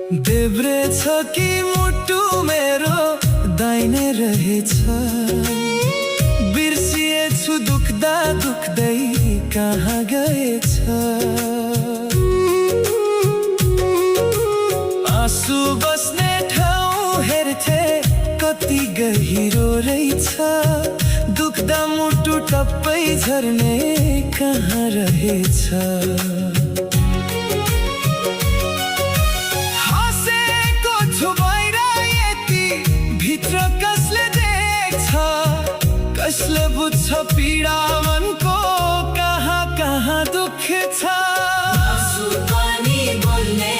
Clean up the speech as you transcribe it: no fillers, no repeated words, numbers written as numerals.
देब्रे छ कि मुटु मेरो दाहिने रहेछ, बिर्सिएछु दुख्दा दुख्दै कहाँ गएछ। आँसु बस्ने ठाउँ हेर्थे कति गहिरो रहेछ, दुख्दा मुटु टप्पै झर्ने कहाँ रहेछ। हँसेको छु बाहिर यति भित्र कसले देख्छ, कसले बुझ्छ पीडा मनको कहाँ कहाँ दुःख छ। आँसु पनि बोल्ने